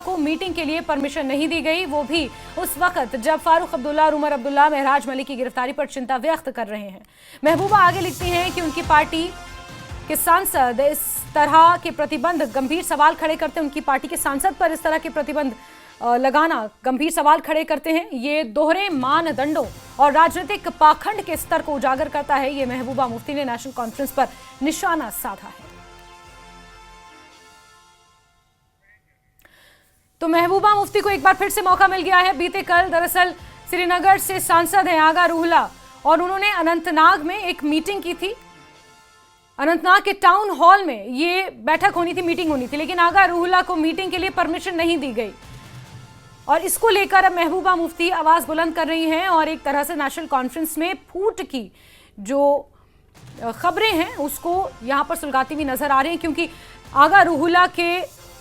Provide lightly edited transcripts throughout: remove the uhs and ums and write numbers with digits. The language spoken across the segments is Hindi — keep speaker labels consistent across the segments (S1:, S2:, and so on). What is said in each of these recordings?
S1: को मीटिंग के लिए परमिशन नहीं दी गई, वो भी उस वक्त जब फारूक अब्दुल्ला और उमर अब्दुल्ला महराज मलिक की गिरफ्तारी पर चिंता व्यक्त कर रहे हैं। महबूबा आगे लिखती हैं कि उनकी पार्टी के सांसद इस तरह के प्रतिबंध गंभीर सवाल खड़े करते हैं। उनकी पार्टी के सांसद पर इस तरह के प्रतिबंध लगाना गंभीर सवाल खड़े करते हैं। ये दोहरे मानदंडों और राजनीतिक पाखंड के स्तर को उजागर करता है। ये महबूबा मुफ्ती ने नेशनल कॉन्फ्रेंस पर निशाना साधा है। तो महबूबा मुफ्ती को एक बार फिर से मौका मिल गया है। बीते कल दरअसल श्रीनगर से सांसद हैं आगा रूहुल्ला और उन्होंने अनंतनाग में एक मीटिंग की थी। अनंतनाग के टाउन हॉल में ये बैठक होनी थी, मीटिंग होनी थी, लेकिन आगा रूहुल्ला को मीटिंग के लिए परमिशन नहीं दी गई और इसको लेकर अब महबूबा मुफ्ती आवाज बुलंद कर रही हैं और एक तरह से नेशनल कॉन्फ्रेंस में फूट की जो खबरें हैं उसको यहां पर सुलगाती हुई नजर आ रही हैं, क्योंकि आगा रूहुल्ला के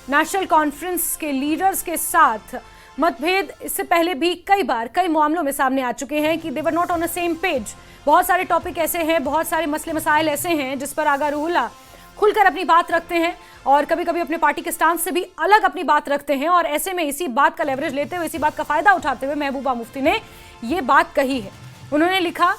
S1: नेशनल कॉन्फ्रेंस के लीडर्स के साथ मतभेद इससे पहले भी कई बार कई मामलों में सामने आ चुके हैं कि they were not on the same page. बहुत सारे टॉपिक ऐसे हैं, बहुत सारे मसले मसाइल ऐसे हैं जिस पर आगा रूहुल्ला खुलकर अपनी बात रखते हैं और कभी कभी अपने पार्टी के स्टांस से भी अलग अपनी बात रखते हैं। और ऐसे में इसी बात का लेवरेज लेते हुए, इसी बात का फायदा उठाते हुए महबूबा मुफ्ती ने ये बात कही है। उन्होंने लिखा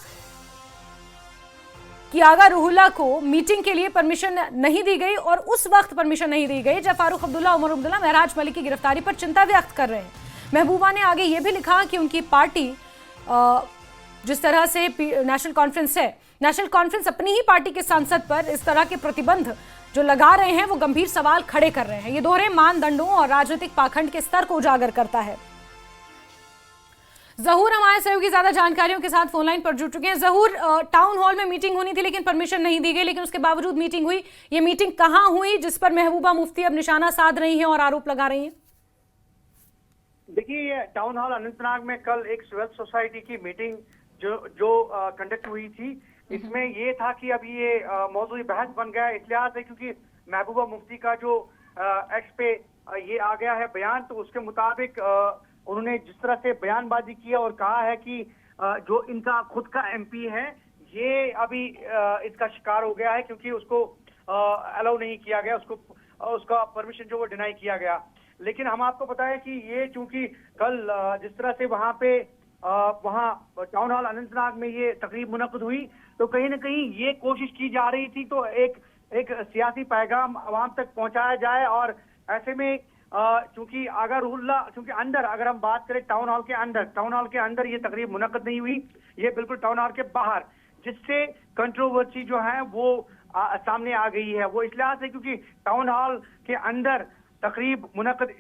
S1: कि आगा रूहुल्ला को मीटिंग के लिए परमिशन नहीं दी गई और उस वक्त परमिशन नहीं दी गई जब फारूक अब्दुल्ला, उमर अब्दुल्ला महराज मलिक की गिरफ्तारी पर चिंता व्यक्त कर रहे हैं। महबूबा ने आगे ये भी लिखा कि उनकी पार्टी जिस तरह से नेशनल कॉन्फ्रेंस है, नेशनल कॉन्फ्रेंस अपनी ही पार्टी के सांसद पर इस तरह के प्रतिबंध जो लगा रहे हैं वो गंभीर सवाल खड़े कर रहे हैं। ये दोहरे मानदंडों और राजनीतिक पाखंड के स्तर को उजागर करता है। जहूर हमारे सहयोगी ज्यादा जानकारियों के साथ फोनलाइन पर जुड़ चुके हैं। जहूर, टाउन हॉल में मीटिंग होनी थी लेकिन परमिशन नहीं दी गई, लेकिन उसके बावजूद मीटिंग हुई। ये मीटिंग कहां हुई जिस पर महबूबा मुफ्ती अब निशाना साध रही हैं और आरोप लगा रही हैं?
S2: देखिए, टाउन हॉल अनंतनाग में कल एक सिविल सोसाइटी की मीटिंग जो कंडक्ट हुई थी, इसमें ये था कि अब ये मौजूद बहस बन गया इस लिहाज से क्योंकि महबूबा मुफ्ती का जो एक्स पे ये आ गया है बयान, तो उसके मुताबिक उन्होंने जिस तरह से बयानबाजी किया और कहा है कि जो इनका खुद का एमपी है ये अभी इसका शिकार हो गया है क्योंकि उसको अलाउ नहीं किया गया, उसका परमिशन जो वो डिनाई किया गया। लेकिन हम आपको बताएं कि ये चूंकि कल जिस तरह से वहां टाउन हॉल अनंतनाग में ये तकरीब मुनक़िद हुई, तो कहीं ना कहीं ये कोशिश की जा रही थी तो एक सियासी पैगाम आवाम तक पहुंचाया जाए। और ऐसे में चूंकि आगा रूहुल्ला, चूंकि अंदर अगर हम बात करें टाउन हॉल के अंदर ये तकरीब मुनक़िद नहीं हुई, ये बिल्कुल टाउन हॉल के बाहर, जिससे कंट्रोवर्सी जो है वो सामने आ गई है। वो इस लिहाज से क्योंकि टाउन हॉल के अंदर तकरीब मुनक़िद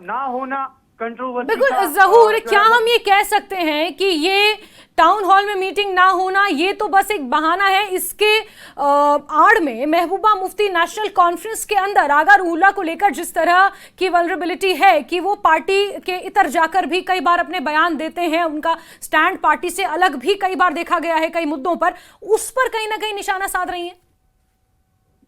S2: ना होना कंट्रोवर्सी।
S1: बिल्कुल जहूर, क्या हम ये कह सकते हैं कि ये टाउन हॉल में मीटिंग ना होना ये तो बस एक बहाना है? इसके आड़ में महबूबा मुफ्ती नेशनल कॉन्फ्रेंस के अंदर आगा रूहुल्ला को लेकर जिस तरह की वल्नरेबिलिटी है कि वो पार्टी के इतर जाकर भी कई बार अपने बयान देते हैं, उनका स्टैंड पार्टी से अलग भी कई बार देखा गया है कई मुद्दों पर, उस पर कहीं ना कहीं निशाना साध रही है।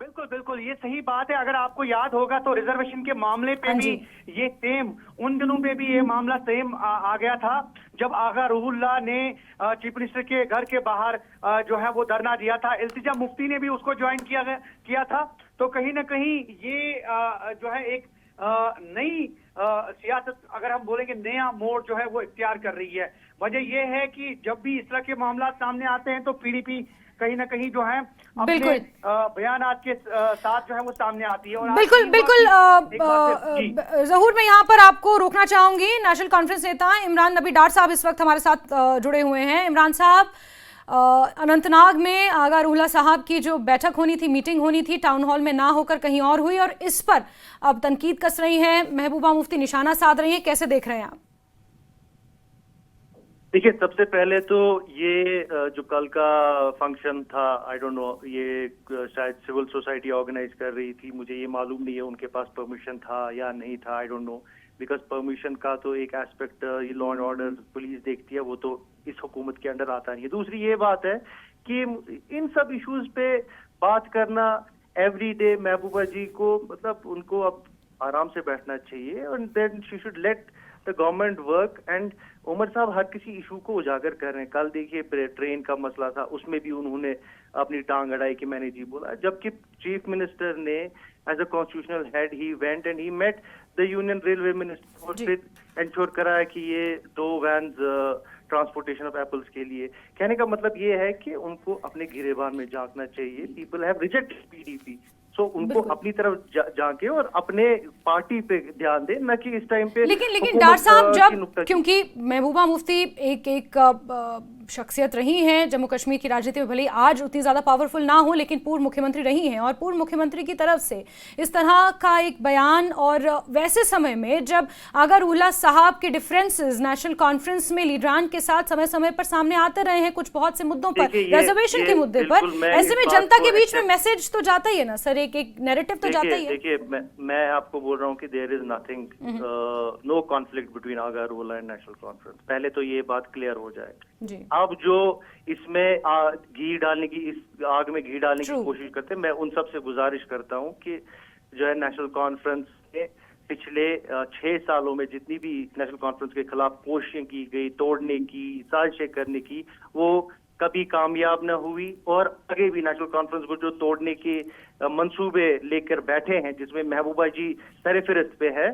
S2: बिल्कुल ये सही बात है। अगर आपको याद होगा तो रिजर्वेशन के मामले पे भी ये सेम, उन दिनों पे भी ये मामला सेम आ गया था जब आगा रूहुल्ला ने चीफ मिनिस्टर के घर के बाहर जो है वो धरना दिया था। इल्तिजा मुफ्ती ने भी उसको ज्वाइन किया था। तो कहीं ना कहीं ये जो है एक नई सियासत, अगर हम बोलेंगे नया मोड़ जो है वो इख्तियार कर रही है। वजह ये है कि जब भी इस तरह के मामला सामने आते हैं तो पीडीपी कहीं ना कहीं जो है अपने बयानात के साथ जो है वो सामने आती है। और बिल्कुल
S1: जहूर, मैं यहाँ पर आपको रोकना चाहूंगी। नेशनल कॉन्फ्रेंस नेता इमरान नबी डार साहब इस वक्त हमारे साथ जुड़े हुए हैं। इमरान साहब, अनंतनाग में आगा रूहुल्ला साहब की जो बैठक होनी थी, मीटिंग होनी थी, टाउन हॉल में ना होकर कहीं और हुई और इस पर अब तनकीद कस रही हैं महबूबा मुफ्ती, निशाना साध रही हैं, कैसे देख रहे हैं आप?
S3: देखिए, सबसे पहले तो ये जो कल का फंक्शन था, आई डोंट नो, ये शायद सिविल सोसाइटी ऑर्गेनाइज कर रही थी, मुझे ये मालूम नहीं है उनके पास परमिशन था या नहीं था, I don't know, because permission का तो एक एस्पेक्ट ये लॉ एंड ऑर्डर पुलिस देखती है, वो तो इस हुकूमत के अंडर आता नहीं है। दूसरी ये बात है कि इन सब इश्यूज पे बात करना एवरीडे महबूबा जी को, मतलब उनको अब आराम से बैठना चाहिए और then she should let the government work. And Umar साहब हर किसी इशू को उजागर कर रहे हैं। कल देखिए ट्रेन का मसला था, उसमें भी उन्होंने अपनी टांग अड़ाई कि मैंने जी बोला, जबकि चीफ मिनिस्टर ने as a constitutional head he went and he met the union railway minister और
S1: जी।
S3: फिर इंश्योर करा है कि ये 2 वैन्स ट्रांसपोर्टेशन ऑफ एप्पल्स के लिए। कहने का मतलब ये है कि उनको अपने गिरेबान में झांकना चाहिए। पीपल हैव रिजेक्टेड पीडीपी, सो उनको
S1: बिल्कुल।
S3: अपनी तरफ झांके और अपने पार्टी पे ध्यान दे, न कि इस टाइम पे
S1: लेकिन
S3: हुकूमत,
S1: डार साहब,
S3: की
S1: जब
S3: नुक्ताचीनी।
S1: क्योंकि महबूबा मुफ्ती एक शख्सियत रही हैं जम्मू कश्मीर की राजनीति में, भले ही आज उतनी ज़्यादा पावरफुल ना हो, लेकिन पूर्व मुख्यमंत्री रही हैं, और पूर्व मुख्यमंत्री की तरफ से इस तरह का एक बयान, और वैसे समय में जब आगा रूहल्ला साहब के डिफरेंसेस नेशनल कॉन्फ्रेंस में लीडरान के साथ समय समय पर सामने आते रहे हैं कुछ बहुत से मुद्दों पर,
S3: देखिए,
S1: रिजर्वेशन के मुद्दे पर,
S3: बिल्कुल मैं
S1: ऐसे
S3: इस
S1: में
S3: बात
S1: जनता
S3: को
S1: के बीच में
S3: accept-
S1: मैसेज तो जाता ही है ना सर, एक नैरेटिव तो जाता ही है।
S3: देखिए मैं आपको बोल रहा हूँ कि there is nothing, no conflict between Agha Ruhullah and National Conference. पहले तो ये बात क्लियर हो जाए।
S1: जी,
S3: अब जो इसमें घी डालने की, इस आग में घी डालने
S1: True.
S3: की कोशिश करते हैं, मैं उन सब से गुजारिश करता हूँ कि जो है नेशनल कॉन्फ्रेंस में पिछले 6 सालों में जितनी भी नेशनल कॉन्फ्रेंस के खिलाफ कोशिशें की गई, तोड़ने की, साजिशें करने की, वो कभी कामयाब न हुई। और आगे भी नेशनल कॉन्फ्रेंस को जो तोड़ने के मंसूबे लेकर बैठे हैं, जिसमें महबूबा जी सरफहरिस्त पे है,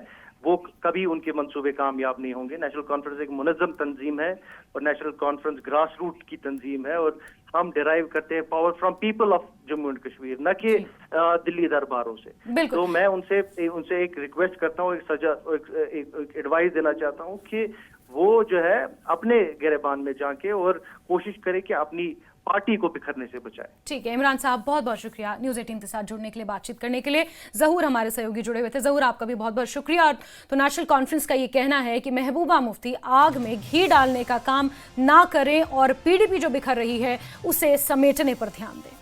S3: वो कभी उनके मंसूबे कामयाब नहीं होंगे। नेशनल कॉन्फ्रेंस एक मुनज़्ज़म तंजीम है और नेशनल कॉन्फ्रेंस ग्रास रूट की तंजीम है, और हम डिराइव करते हैं power from people of Jammu and Kashmir, न कि दिल्ली दरबारों से।
S1: बिल्कुल।
S3: तो मैं उनसे एक रिक्वेस्ट करता हूँ, एक एडवाइस देना चाहता हूँ कि वो जो है अपने गिरेबान में जाके और कोशिश करे कि अपनी पार्टी को बिखरने से बचाए।
S1: ठीक है इमरान साहब, बहुत बहुत शुक्रिया न्यूज़ 18 के साथ जुड़ने के लिए, बातचीत करने के लिए। ज़हूर हमारे सहयोगी जुड़े हुए थे। ज़हूर, आपका भी बहुत बहुत शुक्रिया। और तो नेशनल कॉन्फ्रेंस का ये कहना है कि महबूबा मुफ्ती आग में घी डालने का काम ना करें और पीडीपी जो बिखर रही है उसे समेटने पर ध्यान दें।